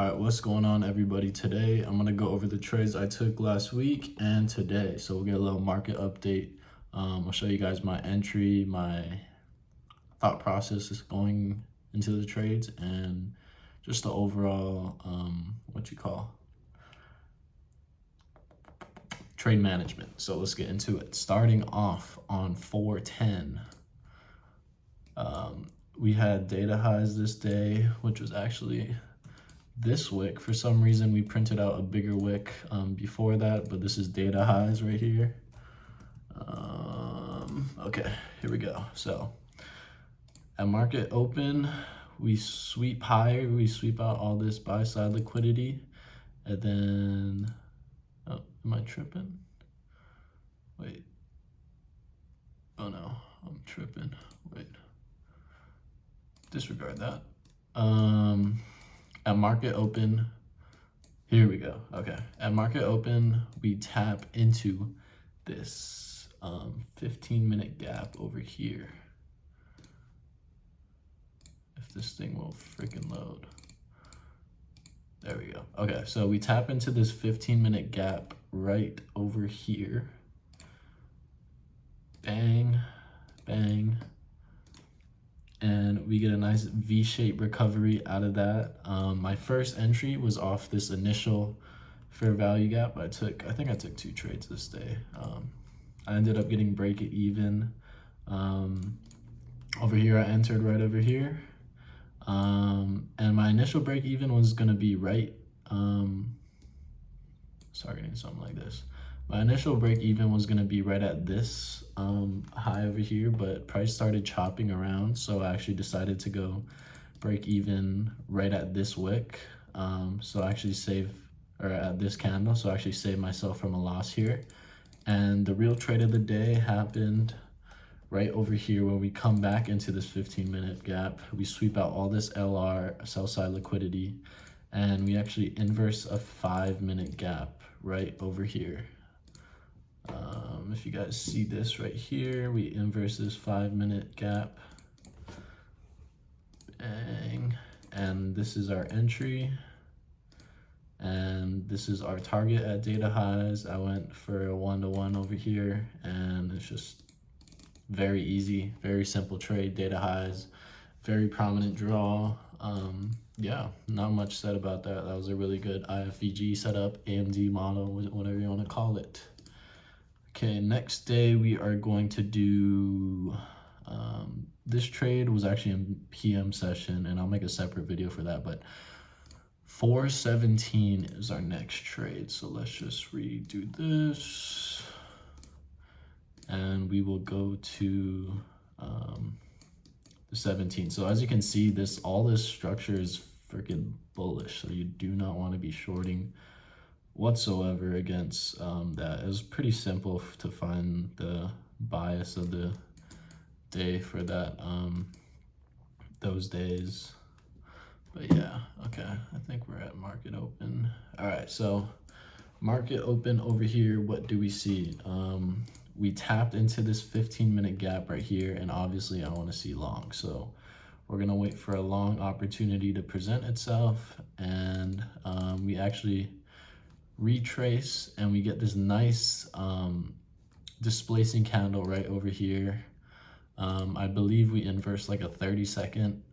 All right, what's going on, everybody? Today, I'm going to go over the trades I took last week and today. So we'll get a little market update. I'll show you guys my entry, my thought process is going into the trades, and just the overall, trade management. So let's get into it. Starting off on 410. We had data highs this day, which was actually this wick. For some reason we printed out a bigger wick before that, but this is data highs right here. Okay, here we go. So at market open, we sweep higher, we sweep out all this buy side liquidity, and then am I tripping? Wait, oh no, I'm tripping. Wait, disregard that. At market open, here we go. Okay, at market open, we tap into this 15-minute gap over here. If this thing will freaking load. There we go. Okay, so we tap into this 15-minute gap right over here. Bang, bang. And we get a nice V-shaped recovery out of that. My first entry was off this initial fair value gap. I think I took 2 trades this day. I ended up getting break it even. Over here, I entered right over here. And my initial break even was gonna be right, targeting something like this. My initial break even was gonna be right at this high over here, but price started chopping around, so I actually decided to go break even right at this wick. So I actually at this candle, so I actually saved myself from a loss here. And the real trade of the day happened right over here when we come back into this 15-minute gap. We sweep out all this LR, sell side liquidity, and we actually inverse a 5-minute gap right over here. If you guys see this right here, we inverse this 5-minute gap. Bang. And this is our entry. And this is our target at data highs. I went for a 1-to-1 over here, and it's just very easy, very simple trade, data highs, very prominent draw. Yeah, not much said about that. That was a really good IFVG setup, AMD model, whatever you want to call it. Okay, next day we are going to do, this trade was actually in PM session, and I'll make a separate video for that, but 417 is our next trade. So let's just redo this. And we will go to the 17. So as you can see, all this structure is freaking bullish. So you do not want to be shorting whatsoever against that. It was pretty simple to find the bias of the day for that those days. But yeah, okay, I think we're at market open. All right, so market open over here, what do we see? We tapped into this 15-minute gap right here, and obviously I want to see long. So we're gonna wait for a long opportunity to present itself, and we actually retrace, and we get this nice displacing candle right over here. I believe we inverse like a 30-second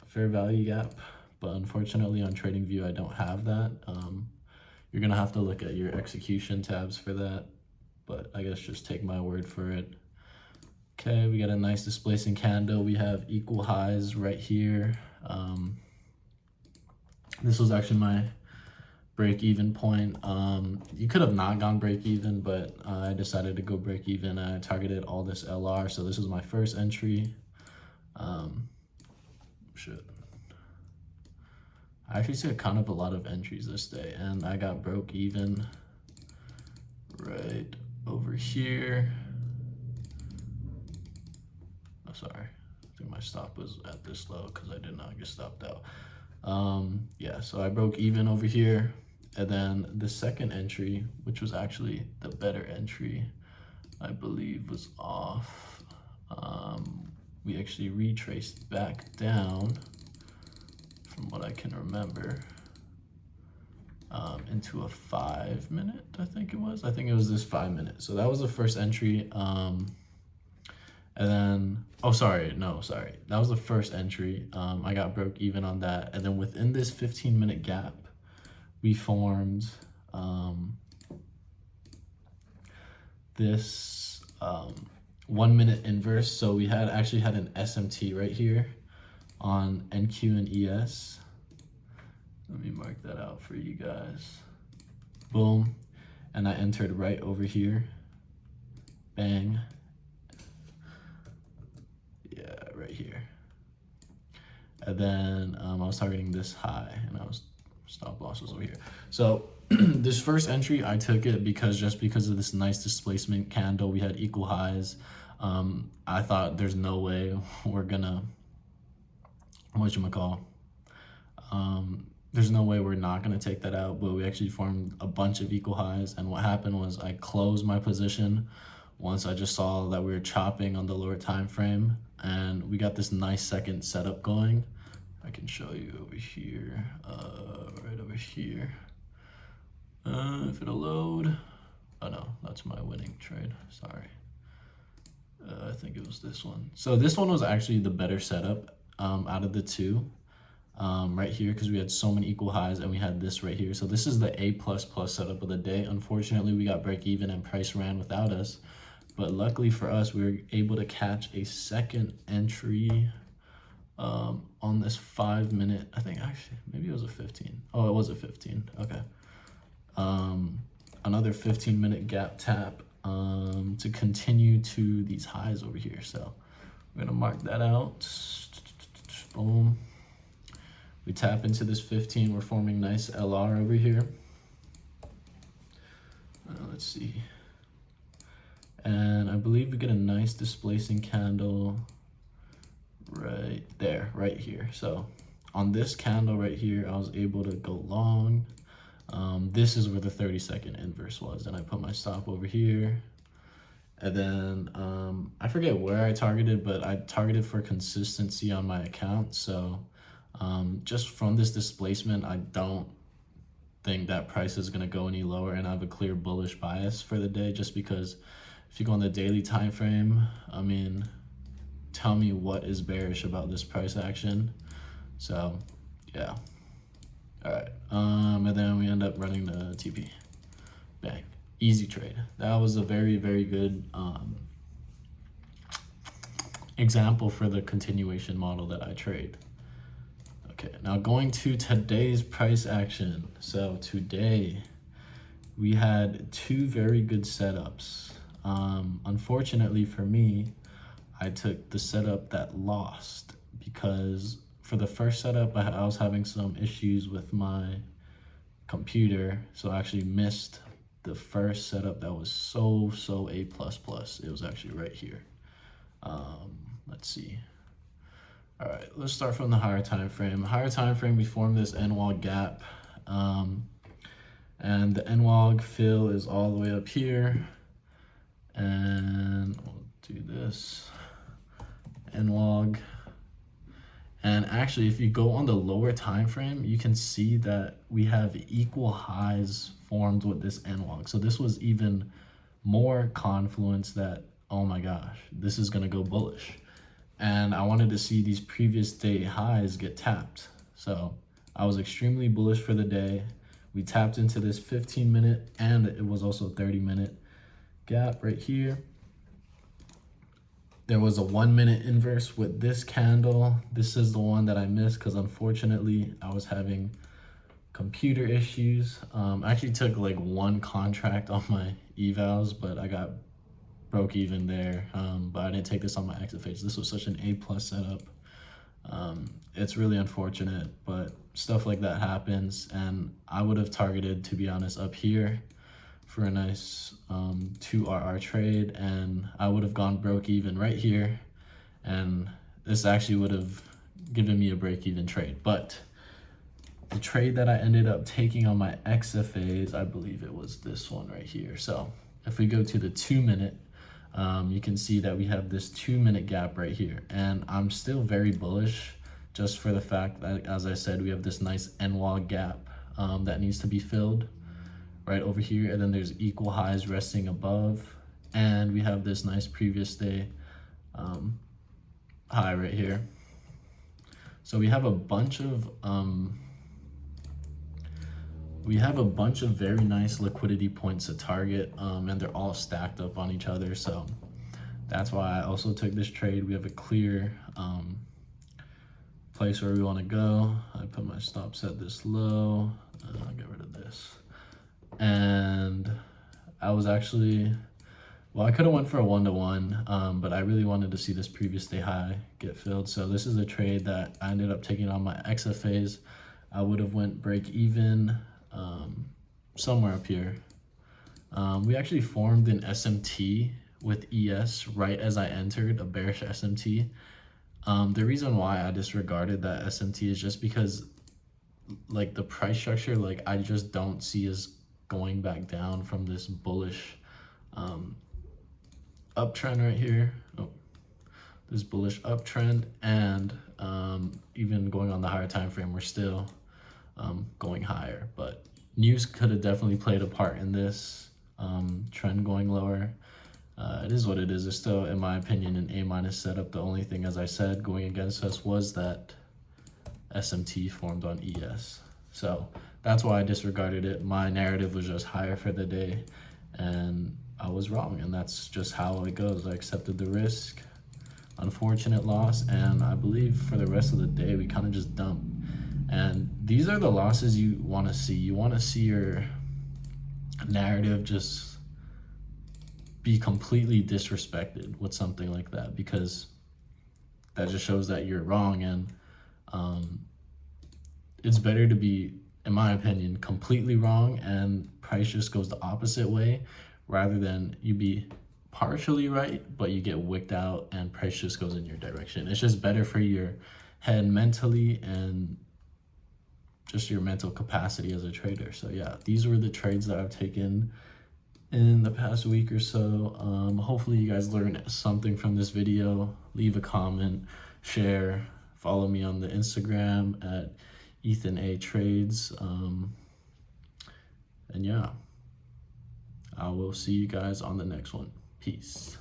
fair value gap, but unfortunately on TradingView I don't have that. You're gonna have to look at your execution tabs for that, but I guess just take my word for it. Okay, we got a nice displacing candle. We have equal highs right here. This was actually my break even point. You could have not gone break even, but I decided to go break even. I targeted all this LR, so this was my first entry. I actually see kind of a lot of entries this day, and I got broke even right over here. Oh, sorry, I think my stop was at this low because I did not get stopped out. Yeah, so I broke even over here, and then the second entry, which was actually the better entry, I believe was off. We actually retraced back down from what I can remember. into a 5 minute, I think it was this 5 minute. So that was the first entry. And then, that was the first entry. I got broke even on that. And then within this 15-minute gap, we formed this 1 minute inverse. So we actually had an SMT right here on NQ and ES. Let me mark that out for you guys. Boom. And I entered right over here. Bang. Yeah, right here. And then I was targeting this high, and stop loss was over here. So this first entry, I took it because of this nice displacement candle. We had equal highs. I thought there's no way we're gonna, there's no way we're not gonna take that out, but we actually formed a bunch of equal highs. And what happened was I closed my position once I just saw that we were chopping on the lower time frame, and we got this nice second setup going. I can show you over here, right over here. If it'll load. Oh no, that's my winning trade, sorry. I think it was this one. So this one was actually the better setup out of the two right here, because we had so many equal highs, and we had this right here. So this is the A++ setup of the day. Unfortunately, we got break even and price ran without us. But luckily for us, we were able to catch a second entry on this 5 minute, I think actually, maybe it was a 15. Oh, it was a 15, okay. Another 15-minute gap tap to continue to these highs over here. So we're gonna mark that out, boom. We tap into this 15, we're forming nice LR over here. Let's see. And I believe we get a nice displacing candle right there, right here. So on this candle right here, I was able to go long. This is where the 30-second inverse was, and I put my stop over here. And then I forget where I targeted, but I targeted for consistency on my account. So just from this displacement, I don't think that price is gonna go any lower, and I have a clear bullish bias for the day, just because if you go on the daily time frame, I mean, tell me what is bearish about this price action. So yeah, all right. And then we end up running the TP. Bang, easy trade. That was a very, very good example for the continuation model that I trade. Okay, now going to today's price action. So today we had two very good setups. Unfortunately for me, I took the setup that lost, because for the first setup, I was having some issues with my computer. So I actually missed the first setup that was so A++. It was actually right here. Let's see. All right, let's start from the higher time frame. Higher time frame, we formed this NWOG gap. And the NWOG fill is all the way up here. And we'll do this, NWOG. And actually, if you go on the lower time frame, you can see that we have equal highs formed with this NWOG. So this was even more confluence that, oh my gosh, this is gonna go bullish. And I wanted to see these previous day highs get tapped. So I was extremely bullish for the day. We tapped into this 15-minute, and it was also 30-minute gap right here. There was a 1 minute inverse with this candle. This is the one that I missed because unfortunately I was having computer issues. I actually took like one contract on my evals, but I got broke even there. But I didn't take this on my XFH. This was such an A+ setup. It's really unfortunate, but stuff like that happens. And I would have targeted, to be honest, up here for a nice 2RR trade, and I would have gone broke even right here, and this actually would have given me a break even trade. But the trade that I ended up taking on my XFAs, I believe it was this one right here. So if we go to the 2 minute, you can see that we have this 2 minute gap right here, and I'm still very bullish just for the fact that, as I said, we have this nice NWOG gap that needs to be filled right over here, and then there's equal highs resting above, and we have this nice previous day high right here. So we have a bunch of very nice liquidity points to target, and they're all stacked up on each other. So that's why I also took this trade. We have a clear place where we want to go. I put my stops at this low. I'll get rid of this. And I was actually, well, I could have went for a 1-to-1, but I really wanted to see this previous day high get filled. So this is a trade that I ended up taking on my XFAs. I would have went break even somewhere up here. We actually formed an SMT with ES right as I entered a bearish SMT. The reason why I disregarded that SMT is just because like the price structure, like I just don't see us going back down from this bullish uptrend right here. Oh, this bullish uptrend, and even going on the higher time frame, we're still going higher. But news could have definitely played a part in this trend going lower. It is what it is. It's still, in my opinion, an A- setup. The only thing, as I said, going against us was that SMT formed on ES. So that's why I disregarded it. My narrative was just higher for the day, and I was wrong, and that's just how it goes. I accepted the risk. Unfortunate loss, and I believe for the rest of the day we kind of just dumped. And these are the losses you want to see. You want to see your narrative just be completely disrespected with something like that, because that just shows that you're wrong. And it's better to be, in my opinion, completely wrong and price just goes the opposite way, rather than you be partially right but you get wicked out and price just goes in your direction. It's just better for your head mentally and just your mental capacity as a trader. So yeah, these were the trades that I've taken in the past week or so. Hopefully you guys learned something from this video. Leave a comment, share, follow me on the Instagram at Ethan A Trades, and yeah, I will see you guys on the next one. Peace.